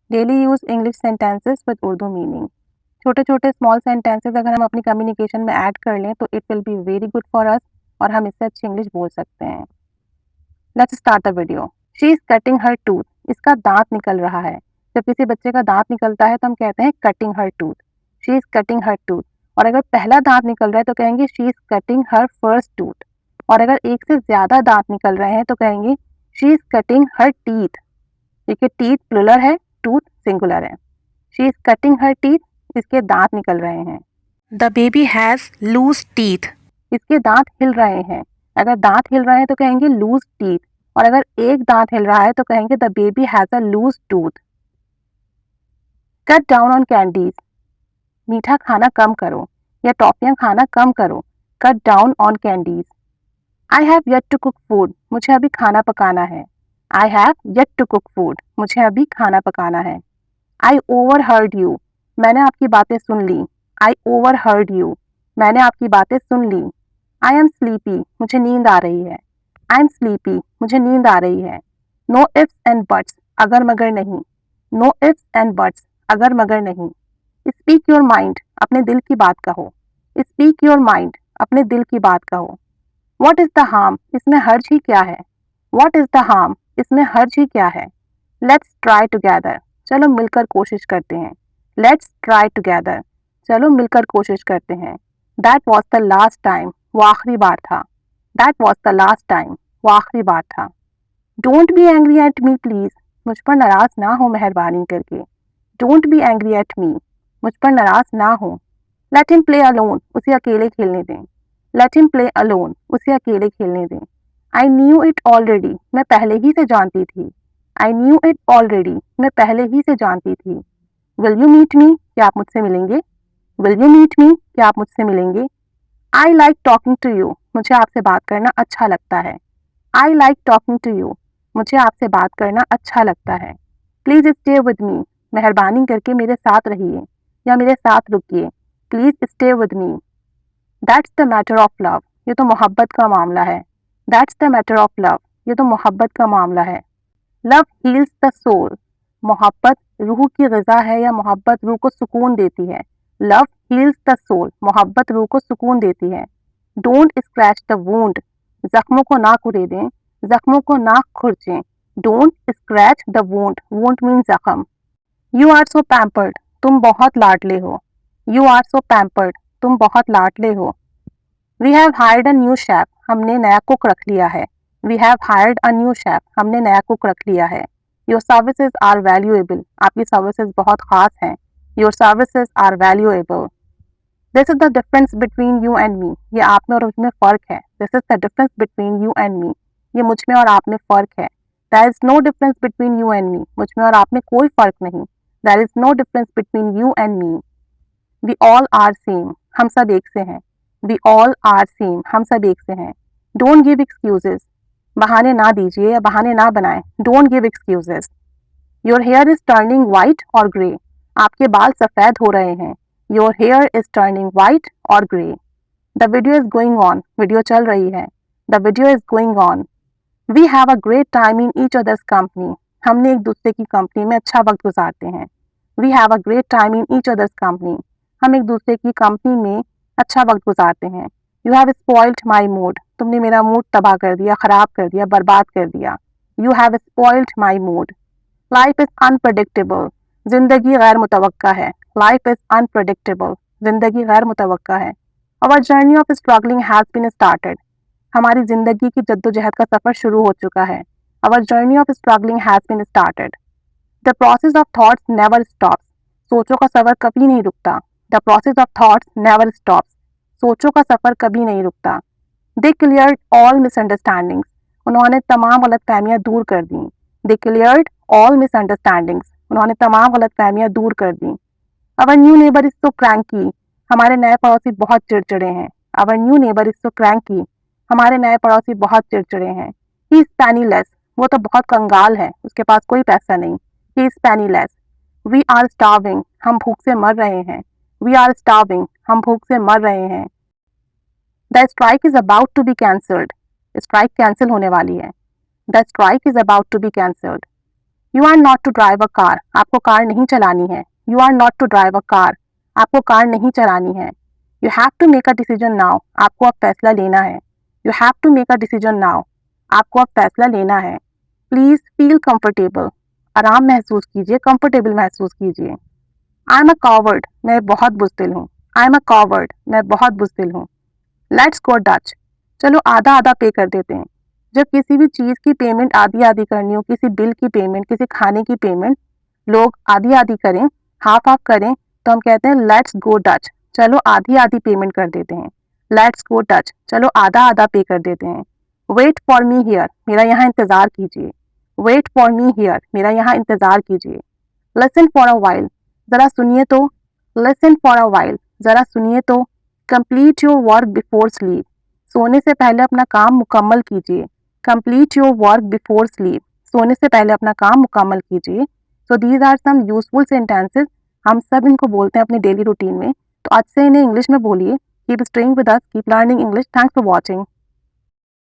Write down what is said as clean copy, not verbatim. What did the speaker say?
Daily use English sentences with Urdu meaning. छोटे छोटे small sentences अगर हम अपनी कम्युनिकेशन में ऐड कर लें तो it will be very good for us और हम इससे अच्छी इंग्लिश बोल सकते हैं। Let's start the video. She is cutting her tooth. इसका दांत निकल रहा है। जब किसी बच्चे का दांत निकलता है तो हम कहते हैं cutting her tooth. She is cutting her tooth. और अगर पहला दांत निकल रहा है तो कहेंगे she is cutting her first tooth. और अगर एक से ज्यादा दांत निकल रहे हैं तो कहेंगे she is cutting her teeth. देखिए टीथ प्लुरल है, टूथ सिंगुलर है। She is cutting her teeth, इसके दांत निकल रहे हैं। The baby has loose teeth. इसके दांत हिल रहे हैं। अगर दांत हिल रहे हैं तो कहेंगे लूज टीथ। और अगर एक दांत हिल रहा है तो कहेंगे the baby has a loose tooth. Cut down on candies. मीठा खाना कम करो या टॉफियां खाना कम करो। Cut down on candies. I have yet to cook food. मुझे अभी खाना पकाना है। I have yet to cook food. मुझे अभी खाना पकाना है। I overheard you. मैंने आपकी बातें सुन ली। I overheard you. मैंने आपकी बातें सुन ली। आई एम स्लीपी। मुझे नींद आ रही है। I am sleepy. मुझे नींद आ रही है। No ifs and buts. अगर मगर नहीं। No ifs and buts. अगर मगर नहीं। Speak your mind. अपने दिल की बात कहो। Speak your mind. अपने दिल की बात कहो। What is the harm. इसमें हर्ज ही क्या है। What is the harm. इसमें हर्ज ही क्या है। Let's try together. चलो मिलकर कोशिश करते हैं। Let's try together. चलो मिलकर कोशिश करते हैं। That was the last time. वो आखिरी बार था। That was the last time. वो आखिरी बार था। Don't be angry at me please. मुझ पर नाराज ना हो मेहरबानी करके। Don't be angry at me. मुझ पर नाराज ना हो। Let him play alone. उसे अकेले खेलने दें। Let him play alone. उसे अकेले खेलने दें। आई न्यू इट ऑलरेडी। मैं पहले ही से जानती थी। I knew it already. मैं पहले ही से जानती थी। Will you meet me. क्या आप मुझसे मिलेंगे। Will you meet me. क्या आप मुझसे मिलेंगे। I like talking to you. मुझे आपसे बात करना अच्छा लगता है। I like talking to you. मुझे आपसे बात करना अच्छा लगता है। Please stay with me. मेहरबानी करके मेरे साथ रहिए या मेरे साथ रुकिए। Please stay with me. That's the matter of love. ये तो मोहब्बत का मामला है। That's the matter of love. ये तो मोहब्बत का मामला है। Love heals the soul. मोहब्बत रूह की ग़िज़ा है या मोहब्बत रूह को सुकून देती है। Love heals the soul. मोहब्बत रूह को सुकून देती है। Don't scratch the wound. जख्मों को ना कुरेदें। जख्मों को ना खुरचें। Don't scratch the wound. Wound mean जख्म। You are so pampered. तुम बहुत लाडले हो। You are so pampered. तुम बहुत लाडले हो। We have hired a new chef. हमने नया कुक रख लिया है। We have hired a new chef. हमने नया कुक रख लिया है। Your services are valuable. आपकी सर्विसेज बहुत खास हैं। Your services are valuable. This is the difference between you and me. ये आप में और मुझ में फ़र्क है। This is the difference between you and me. ये मुझ में और आप में फ़र्क है। There is no difference between you and me. मुझ में और आप में कोई फ़र्क नहीं। There is no difference between you and me. We all are same. हम सब एक से हैं। We all are same. हम सब एक से हैं। Don't give excuses. बहाने ना दीजिए या बहाने ना बनाएं। Don't give excuses. Your hair is turning white और ग्रे। आपके बाल सफेद हो रहे हैं। Your hair is turning white और grey. The video is going on. Video चल रही है। The video is going on. We have a great time in each others company. हमने एक दूसरे की कंपनी में अच्छा वक्त गुजारते हैं। We have a great time in each others company. हम एक दूसरे की कंपनी में अच्छा वक्त गुजारते हैं। You have spoiled my mood. तुमने मेरा मूड तबाह कर दिया, खराब कर दिया, बर्बाद कर दिया। You have spoiled my mood. Life is unpredictable. जिंदगी गैर मुतवक्का है। Life is unpredictable. जिंदगी गैर मुतवक्का है। Our journey of struggling has been started. हमारी जिंदगी की जद्दोजहद का सफर शुरू हो चुका है। Our journey of struggling has been started. The process of thoughts never stops. सोचों का सफर कभी नहीं रुकता। The process of thoughts never stops. सोचों का सफर कभी नहीं रुकता। They cleared all misunderstandings. उन्होंने तमाम गलतफहमियां दूर कर दी। They cleared all misunderstandings. उन्होंने तमाम गलतफहमियां दूर कर दी। Our new neighbour is so cranky. हमारे नए पड़ोसी बहुत चिड़चिड़े हैं। Our new neighbour is so cranky. हमारे नए पड़ोसी बहुत चिड़चिड़े हैं। ही इज पेनीलेस। वो तो बहुत कंगाल है, उसके पास कोई पैसा नहीं। He is penniless. We are starving. हम भूख से मर रहे हैं। We are starving. हम भूख से मर रहे हैं। The strike is about to be cancelled. Strike cancel होने वाली है। The strike is about to be cancelled. You are not to drive a car, आपको कार नहीं चलानी है। You are not to drive a car, आपको car नहीं चलानी है। You have to make a decision now, आपको अब फैसला लेना है। You have to make a decision now, आपको अब फैसला लेना है। प्लीज फील कंफर्टेबल, आराम महसूस कीजिए, कंफर्टेबल महसूस कीजिए। आई एम अ कॉवर्ड, मैं बहुत बुज़दिल हूँ। आई एम अ कॉवर्ड, मैं बहुत बुज़दिल हूँ। लेट्स गो डच, चलो आधा आधा पे कर देते हैं। जब किसी भी चीज़ की पेमेंट आधी आधी करनी हो, किसी बिल की पेमेंट, किसी खाने की पेमेंट, लोग आधी आधी करें, हाफ हाफ करें, तो हम कहते हैं लेट्स गो डच, चलो आधी आधी पेमेंट कर देते हैं। लेट्स गो डच, चलो आधा आधा पे कर देते हैं। वेट फॉर मी हियर, मेरा यहाँ इंतज़ार कीजिए। वेट फॉर मी हियर, मेरा यहाँ इंतज़ार कीजिए। लिसन फॉर अ वाइल, ज़रा सुनिए तो। लिसन फॉर अ वाइल, ज़रा सुनिए तो। Complete your work before sleep, सोने से पहले अपना काम मुकम्मल कीजिए। Complete your work before sleep, सोने से पहले अपना काम मुकम्मल कीजिए। So these are some useful sentences, हम सब इनको बोलते हैं अपनी डेली रूटीन में। तो आज से इन्हें इंग्लिश में बोलिए। Keep staying with us, keep learning English. Thanks for watching.